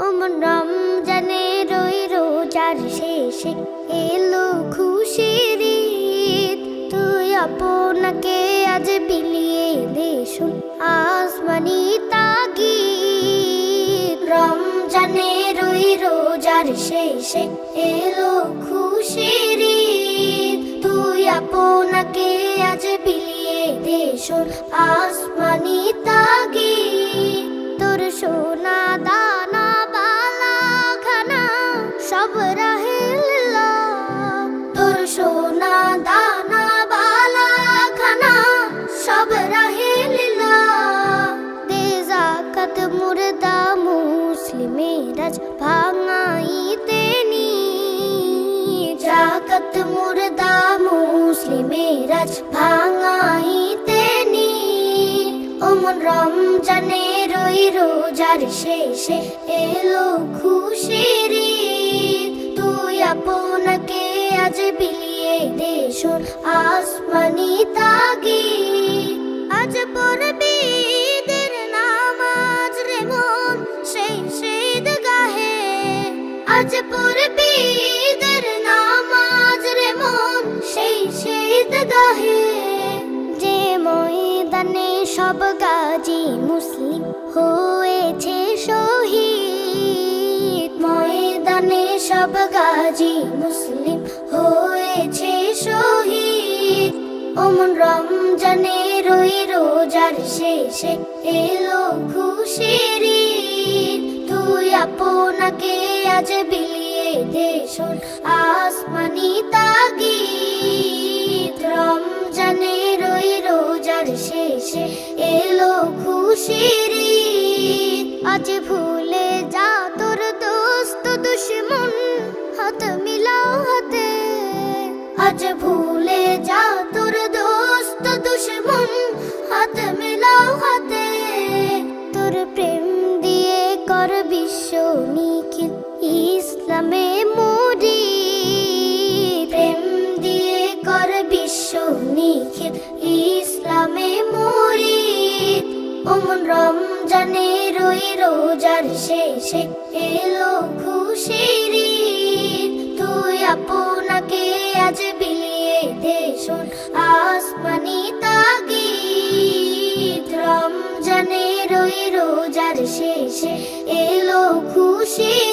ওমন রমজানের ওই রোজার শেষে এলো খুশির ঈদ। তুই আপনাকে আজ বিলিয়ে দে শোন আসমানি তাগিদ। রমজানের ওই রোজার শেষে এলো খুশির ঈদ। তুই আপনাকে আজ বিলিয়ে দে শোন আসমানি তাগিদ। তোর সোনা দানা বালা খানা সব রাহে লিল্লাহ। তোর সোনা দানা বালা খানা সব রাহে লিল্লাহ। দে যাকাত মুর্দা মুসলিমের আজ ভাঙাইতে নি। যাকাত মুর্দা মুসলিমের আজ ভাঙাইতে নি। ওমন রমজানের ওই রোজার শেষে এলো খুশির ঈদ। তুই আপনাকে আজ বিলিয়ে দে শোন আসমানি তাগিদ। আজ পড়বি ঈদের নামাজ রে মন সেই ঈদগাহে। আজ পড়বি ঈদের নামাজ রে মন সেই ঈদগাহে। যে ময়দানে সব গাজী মুসলিম হয়েছে শহীদ। ময়দানে সব গাজী মুসলিম হয়েছে শহীদ। ওমন রমজানের ওই রোজার শেষে এলো খুশির ঈদ। তুই আপনাকে আজ বিলিয়ে দে শোন আসমানি তাগিদ। রমজানের ওই রোজার শেষে এলো খুশির ঈদ। আজ ভুলে যা তোর দোস্ত দুশ্মন হাত মিলাও হাতে। আজ ভুলে যা তোর দোস্ত দুশ্মন হাত মিলাও হাতে। তোর প্রেম দিয়ে কর বিশ্ব নিখিল ইসলামে মুড়ি। প্রেম দিয়ে কর বিশ্ব নিখিল ইসলামে মুড়ি। ওমন রমজানের ওই রোজার শেষে এলো খুশির ঈদ। তুই আপনাকে আজ বিলিয়ে দে শোন আসমানি তাগিদ। রমজানের ওই রোজার শেষে এলো খুশির